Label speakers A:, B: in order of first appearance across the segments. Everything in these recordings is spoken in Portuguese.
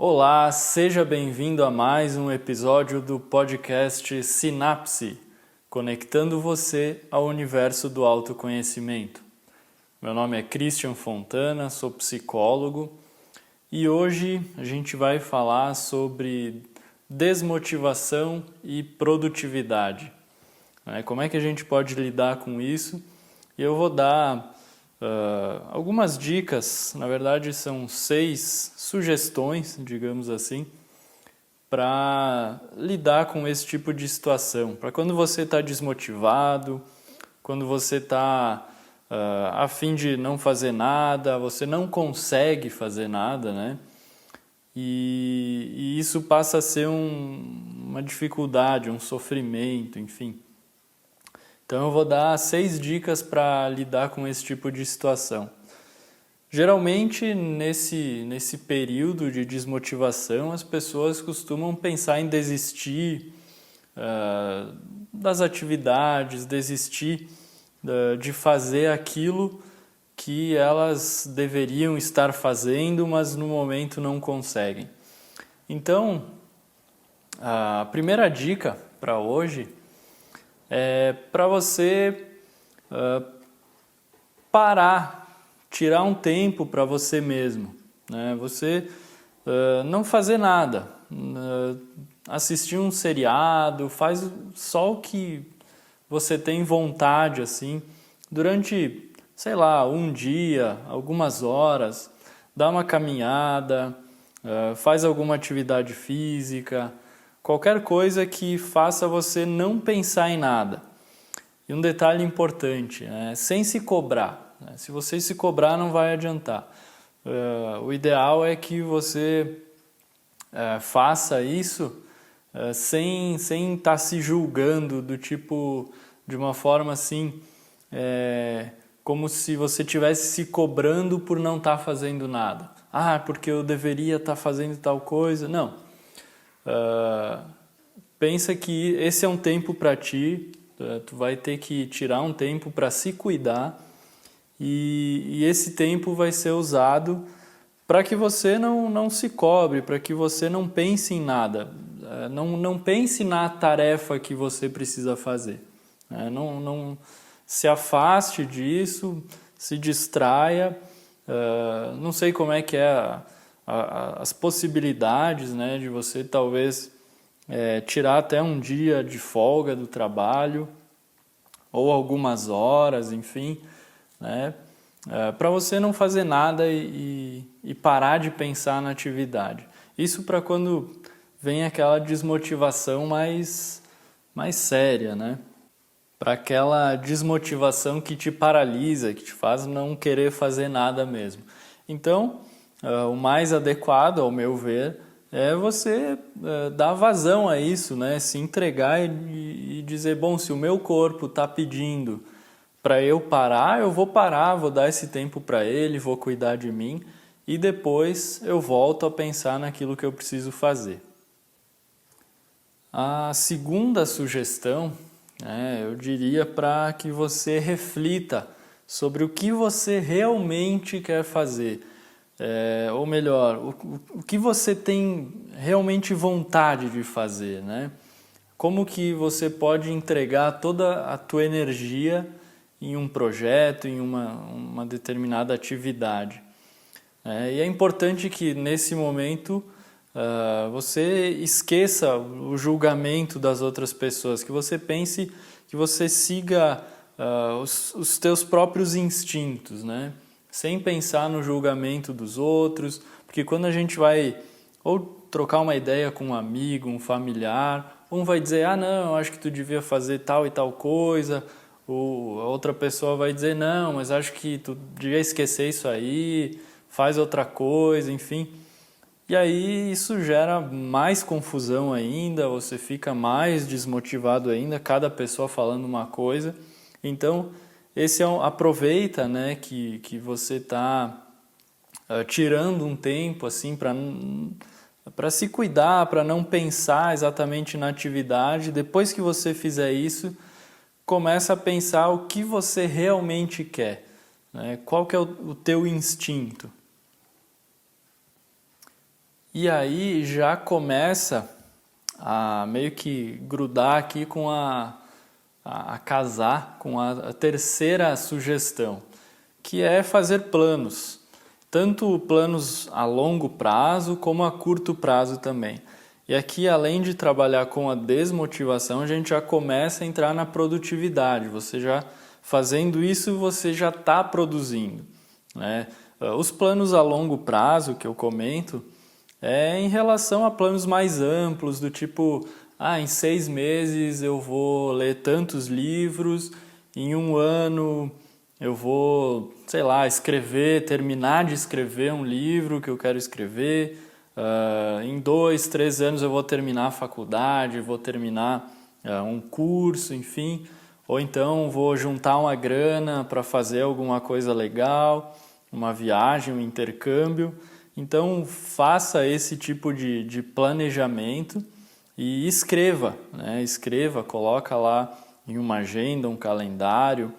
A: Olá, seja bem-vindo a mais um episódio do podcast Sinapse, conectando você ao universo do autoconhecimento. Meu nome é Christian Fontana, sou psicólogo e hoje a gente vai falar sobre desmotivação e produtividade. Como é que a gente pode lidar com isso? E eu vou dar algumas dicas, na verdade são 6 sugestões, digamos assim, para lidar com esse tipo de situação. Para quando você está desmotivado, quando você está a fim de não fazer nada, você não consegue fazer nada, né? E isso passa a ser uma dificuldade, um sofrimento, enfim. Então eu vou dar 6 dicas para lidar com esse tipo de situação. Geralmente, nesse período de desmotivação, as pessoas costumam pensar em desistir das atividades, desistir de fazer aquilo que elas deveriam estar fazendo, mas no momento não conseguem. Então, a primeira dica para hoje é para você parar, tirar um tempo para você mesmo, né? Você não fazer nada, assistir um seriado, faz só o que você tem vontade, assim, durante, sei lá, um dia, algumas horas, dá uma caminhada, faz alguma atividade física, qualquer coisa que faça você não pensar em nada. E um detalhe importante, sem se cobrar. Se você se cobrar, não vai adiantar. O ideal é que você faça isso sem estar se julgando, de uma forma assim, como se você estivesse se cobrando por não estar fazendo nada. Porque eu deveria estar fazendo tal coisa. Não. Pensa que esse é um tempo para ti, tu vai ter que tirar um tempo para se cuidar e esse tempo vai ser usado para que você não se cobre, para que você não pense em nada, não pense na tarefa que você precisa fazer. Não se afaste disso, se distraia. Não sei como é que é as possibilidades, né, de você talvez tirar até um dia de folga do trabalho ou algumas horas, enfim, né, para você não fazer nada e parar de pensar na atividade. Isso para quando vem aquela desmotivação mais séria, né? Para aquela desmotivação que te paralisa, que te faz não querer fazer nada mesmo. Então, o mais adequado, ao meu ver, é você dar vazão a isso, né? Se entregar e dizer, bom, se o meu corpo está pedindo para eu parar, eu vou parar, vou dar esse tempo para ele, vou cuidar de mim e depois eu volto a pensar naquilo que eu preciso fazer. A segunda sugestão, eu diria para que você reflita sobre o que você realmente quer fazer. Ou melhor, o que você tem realmente vontade de fazer, né? Como que você pode entregar toda a tua energia em um projeto, em uma determinada atividade. E é importante que nesse momento você esqueça o julgamento das outras pessoas, que você pense, que você siga os teus próprios instintos, né? Sem pensar no julgamento dos outros, porque quando a gente vai ou trocar uma ideia com um amigo, um familiar, um vai dizer, não, eu acho que tu devia fazer tal e tal coisa, ou a outra pessoa vai dizer, não, mas acho que tu devia esquecer isso aí, faz outra coisa, enfim. E aí isso gera mais confusão ainda, você fica mais desmotivado ainda, cada pessoa falando uma coisa. Então, aproveita, né, que você está tirando um tempo assim para se cuidar, para não pensar exatamente na atividade. Depois que você fizer isso, começa a pensar o que você realmente quer, né? Qual que é o teu instinto. E aí já começa a meio que grudar aqui com a casar com a terceira sugestão, que é fazer planos, tanto planos a longo prazo como a curto prazo também. E aqui, além de trabalhar com a desmotivação, a gente já começa a entrar na produtividade. Você já fazendo isso, você já está produzindo, né? Os planos a longo prazo que eu comento é em relação a planos mais amplos, do tipo, em 6 meses eu vou ler tantos livros, em 1 ano eu vou, sei lá, terminar de escrever um livro que eu quero escrever, em 2, 3 anos eu vou terminar a faculdade, vou terminar um curso, enfim, ou então vou juntar uma grana para fazer alguma coisa legal, uma viagem, um intercâmbio. Então, faça esse tipo de planejamento e escreva, né? Escreva, coloca lá em uma agenda, um calendário,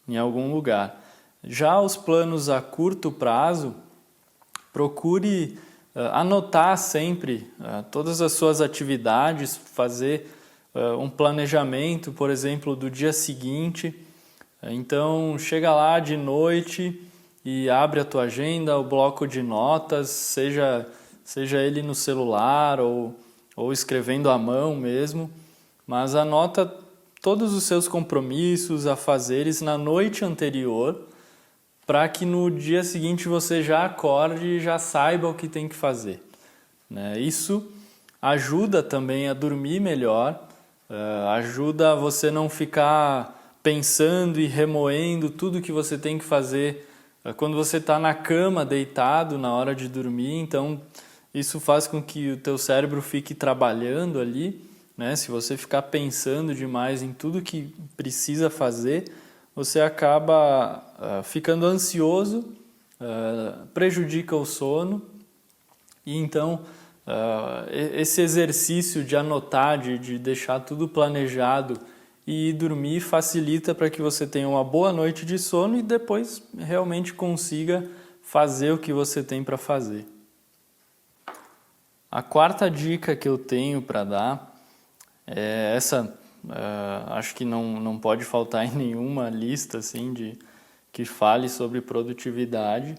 A: em algum lugar. Já os planos a curto prazo, procure anotar sempre todas as suas atividades, fazer um planejamento, por exemplo, do dia seguinte. Então, chega lá de noite e abre a tua agenda, o bloco de notas, seja ele no celular ou escrevendo à mão mesmo, mas anota todos os seus compromissos, afazeres na noite anterior, para que no dia seguinte você já acorde e já saiba o que tem que fazer, né? Isso ajuda também a dormir melhor, ajuda você não ficar pensando e remoendo tudo que você tem que fazer quando você está na cama, deitado, na hora de dormir. Então, isso faz com que o teu cérebro fique trabalhando ali, né? Se você ficar pensando demais em tudo que precisa fazer, você acaba ficando ansioso, prejudica o sono. E então, esse exercício de anotar, de deixar tudo planejado e ir dormir facilita para que você tenha uma boa noite de sono e depois realmente consiga fazer o que você tem para fazer. A quarta dica que eu tenho para dar é essa, acho que não pode faltar em nenhuma lista assim, que fale sobre produtividade,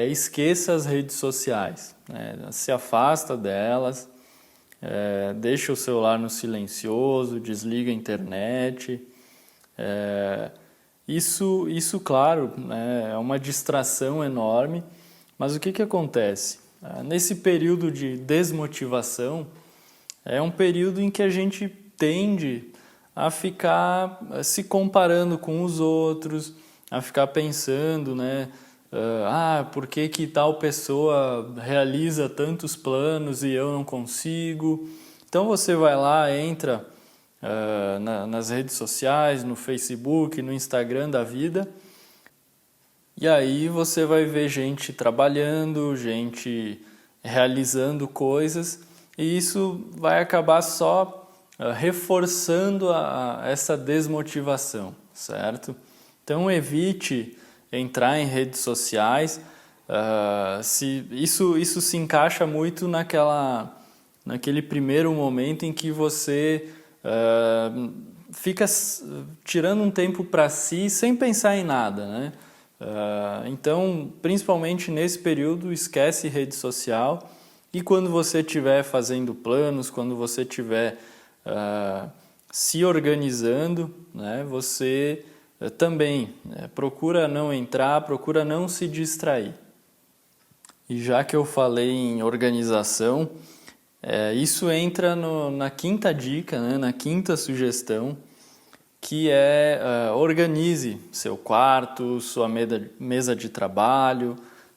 A: esqueça as redes sociais, né? Se afasta delas, deixa o celular no silencioso, desliga a internet. Isso, claro, né, é uma distração enorme, mas o que acontece? Nesse período de desmotivação, é um período em que a gente tende a ficar se comparando com os outros, a ficar pensando, né? Por que tal pessoa realiza tantos planos e eu não consigo? Então você vai lá, entra nas redes sociais, no Facebook, no Instagram da vida, e aí você vai ver gente trabalhando, gente realizando coisas, e isso vai acabar só reforçando essa desmotivação, certo? Então evite entrar em redes sociais. Isso se encaixa muito naquele primeiro momento em que você fica tirando um tempo para si sem pensar em nada, né? Então, principalmente nesse período, esquece rede social, e quando você estiver fazendo planos, quando você estiver se organizando, né, você também procura não entrar, procura não se distrair. E já que eu falei em organização, isso entra na quinta dica, né, na quinta sugestão, que organize seu quarto, sua mesa de trabalho,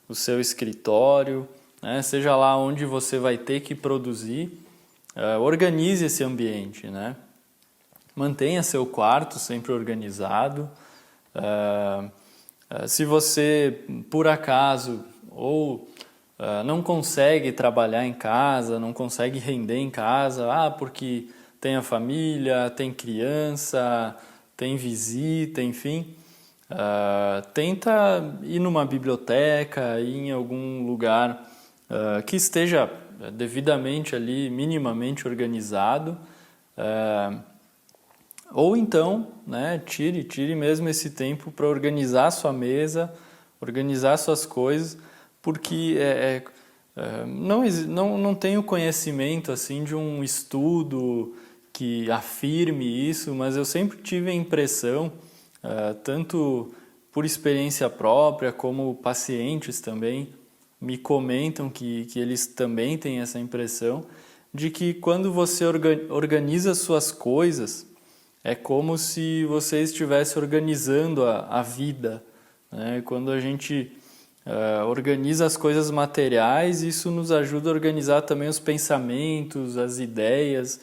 A: o seu escritório, né, seja lá onde você vai ter que produzir, organize esse ambiente, né? Mantenha seu quarto sempre organizado. Se você, por acaso, não consegue trabalhar em casa, não consegue render em casa, porque tem a família, tem criança, tem visita, enfim, tenta ir numa biblioteca, ir em algum lugar que esteja devidamente ali, minimamente organizado, ou então, né, tire mesmo esse tempo para organizar sua mesa, organizar suas coisas, porque não tenho conhecimento assim de um estudo que afirme isso, mas eu sempre tive a impressão, tanto por experiência própria como pacientes também me comentam que eles também têm essa impressão de que quando você organiza suas coisas, é como se você estivesse organizando a vida, né? Quando a gente organiza as coisas materiais, isso nos ajuda a organizar também os pensamentos, as ideias.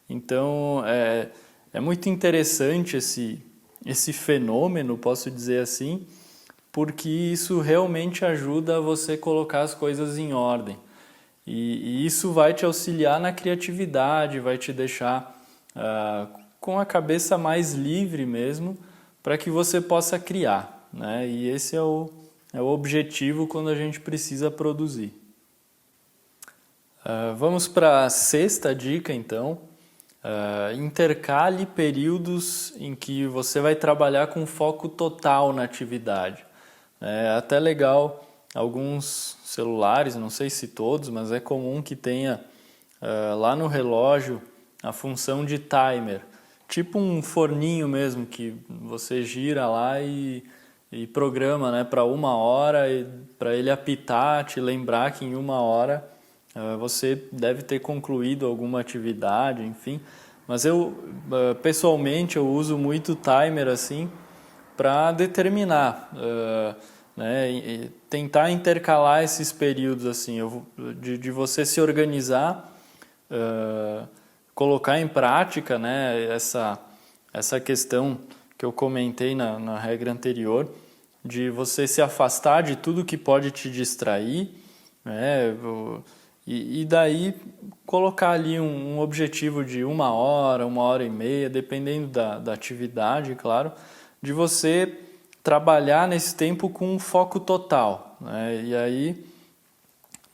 A: Então, é muito interessante esse fenômeno, posso dizer assim, porque isso realmente ajuda você colocar as coisas em ordem. E isso vai te auxiliar na criatividade, vai te deixar com a cabeça mais livre mesmo, para que você possa criar, né? E esse é o objetivo quando a gente precisa produzir. Vamos para a sexta dica, então. Intercale períodos em que você vai trabalhar com foco total na atividade. É até legal alguns celulares, não sei se todos, mas é comum que tenha lá no relógio a função de timer. Tipo um forninho mesmo, que você gira lá e programa, né, para 1 hora, para ele apitar, te lembrar que em 1 hora você deve ter concluído alguma atividade, enfim. Mas eu, pessoalmente, eu uso muito o timer assim para determinar, né, e tentar intercalar esses períodos assim, de você se organizar, colocar em prática, né, essa questão que eu comentei na regra anterior, de você se afastar de tudo que pode te distrair, né, e daí colocar ali um objetivo de 1 hora, 1 hora e meia, dependendo da atividade, claro, de você trabalhar nesse tempo com um foco total, né? E aí,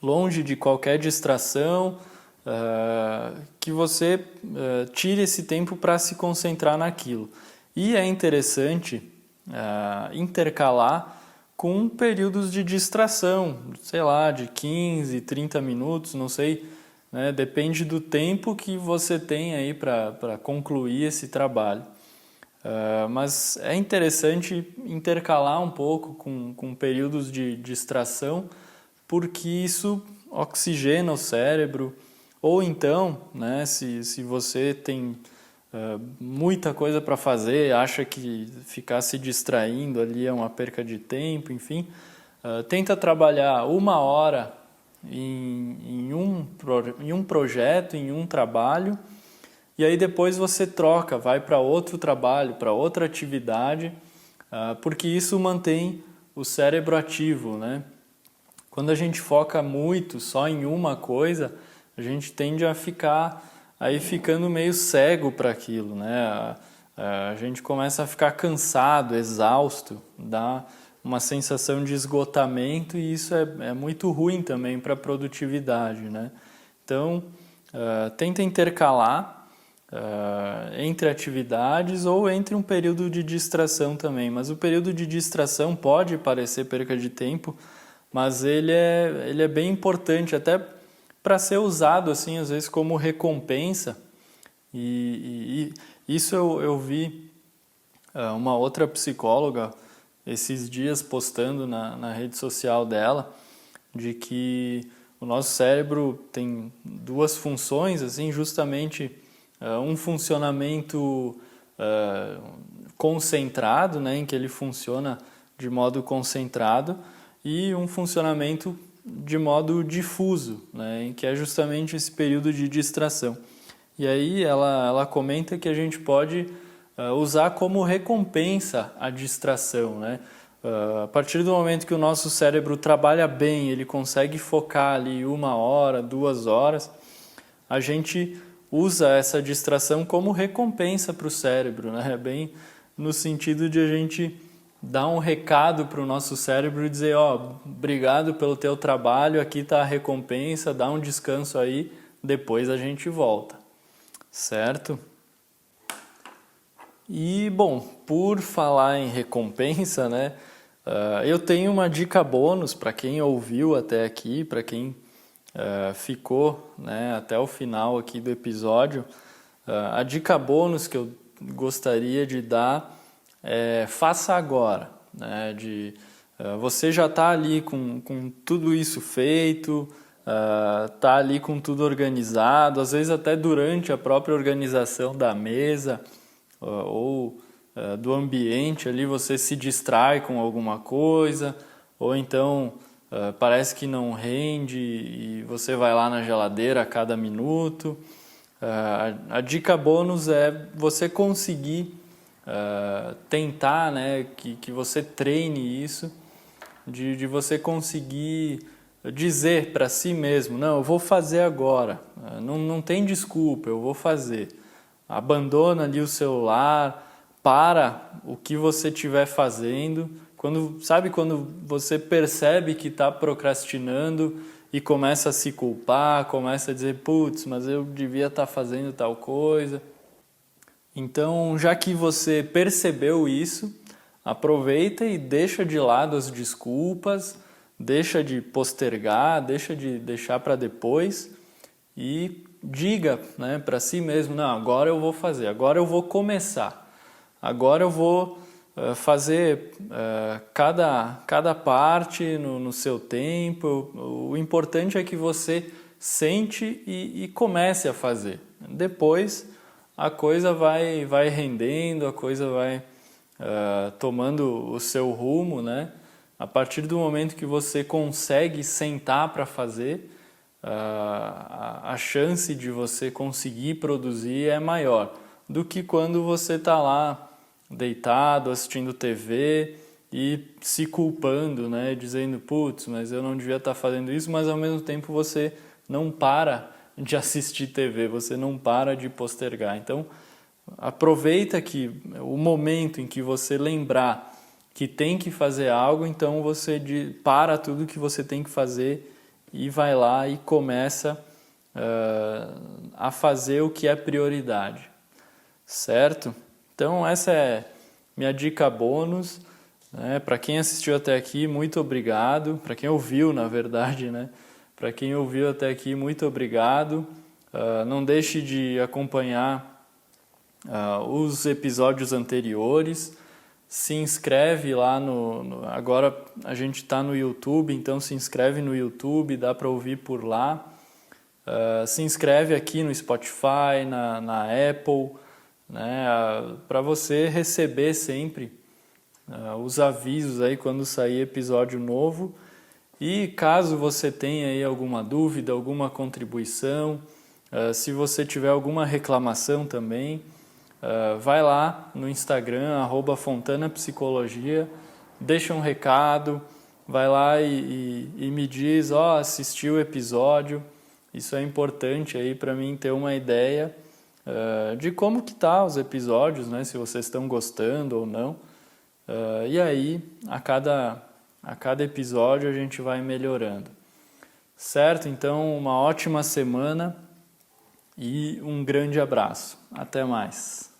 A: longe de qualquer distração, que você tire esse tempo para se concentrar naquilo. E é interessante intercalar com períodos de distração, sei lá, de 15, 30 minutos, não sei, né? Depende do tempo que você tem aí para concluir esse trabalho. Mas é interessante intercalar um pouco com períodos de distração, porque isso oxigena o cérebro. Ou então, né, se você tem muita coisa para fazer, acha que ficar se distraindo ali é uma perca de tempo, enfim, tenta trabalhar 1 hora em um projeto, em um trabalho, e aí depois você troca, vai para outro trabalho, para outra atividade, porque isso mantém o cérebro ativo, né? Quando a gente foca muito só em uma coisa, a gente tende a ficar aí ficando meio cego para aquilo, né? A gente começa a ficar cansado, exausto, dá uma sensação de esgotamento, e isso é muito ruim também para a produtividade, né? Então, tenta intercalar entre atividades ou entre um período de distração também. Mas o período de distração pode parecer perca de tempo, mas ele é bem importante até para ser usado assim, às vezes, como recompensa. E isso eu vi uma outra psicóloga esses dias postando na rede social dela, de que o nosso cérebro tem duas funções, assim, justamente um funcionamento concentrado, né, em que ele funciona de modo concentrado, e um funcionamento de modo difuso, né, em que é justamente esse período de distração. E aí ela comenta que a gente pode usar como recompensa a distração, né? A partir do momento que o nosso cérebro trabalha bem, ele consegue focar ali 1 hora, 2 horas, a gente usa essa distração como recompensa para o cérebro, né? Bem no sentido de a gente dar um recado para o nosso cérebro e dizer, obrigado pelo teu trabalho, aqui está a recompensa, dá um descanso aí, depois a gente volta, certo? E, bom, por falar em recompensa, né, eu tenho uma dica bônus para quem ouviu até aqui, para quem ficou, né, até o final aqui do episódio. A dica bônus que eu gostaria de dar é faça agora, né, você já está ali com tudo isso feito, está ali com tudo organizado, às vezes até durante a própria organização da mesa ou do ambiente ali você se distrai com alguma coisa, ou então parece que não rende e você vai lá na geladeira a cada minuto. A dica bônus é você conseguir tentar, né, que você treine isso, de você conseguir dizer para si mesmo, não, eu vou fazer agora, não tem desculpa, eu vou fazer. Abandona ali o celular, para o que você estiver fazendo. Quando você percebe que está procrastinando e começa a se culpar, começa a dizer, putz, mas eu devia estar fazendo tal coisa. Então, já que você percebeu isso, aproveita e deixa de lado as desculpas, deixa de postergar, deixa de deixar para depois e diga, né, para si mesmo, não, agora eu vou fazer, agora eu vou começar, agora eu vou fazer cada parte no seu tempo. O importante é que você sente e comece a fazer. Depois a coisa vai rendendo, a coisa vai tomando o seu rumo, né? A partir do momento que você consegue sentar para fazer, a chance de você conseguir produzir é maior do que quando você está lá deitado, assistindo TV e se culpando, né? Dizendo, putz, mas eu não devia estar fazendo isso, mas ao mesmo tempo você não para de assistir TV, você não para de postergar. Então, aproveita que o momento em que você lembrar que tem que fazer algo, então você para tudo que você tem que fazer e vai lá e começa a fazer o que é prioridade, certo? Então essa é minha dica bônus, né? Para quem assistiu até aqui, muito obrigado. Para quem ouviu, na verdade, né? Para quem ouviu até aqui, muito obrigado. Não deixe de acompanhar os episódios anteriores. Se inscreve lá agora a gente está no YouTube, então se inscreve no YouTube, dá para ouvir por lá. Se inscreve aqui no Spotify, na Apple, né, para você receber sempre os avisos aí quando sair episódio novo. E caso você tenha aí alguma dúvida, alguma contribuição, se você tiver alguma reclamação também, vai lá no Instagram, @fontanapsicologia, deixa um recado, vai lá e me diz, assisti o episódio. Isso é importante aí para mim ter uma ideia de como que tá os episódios, né? Se vocês estão gostando ou não. E aí, a cada episódio a gente vai melhorando. Certo? Então, uma ótima semana e um grande abraço. Até mais.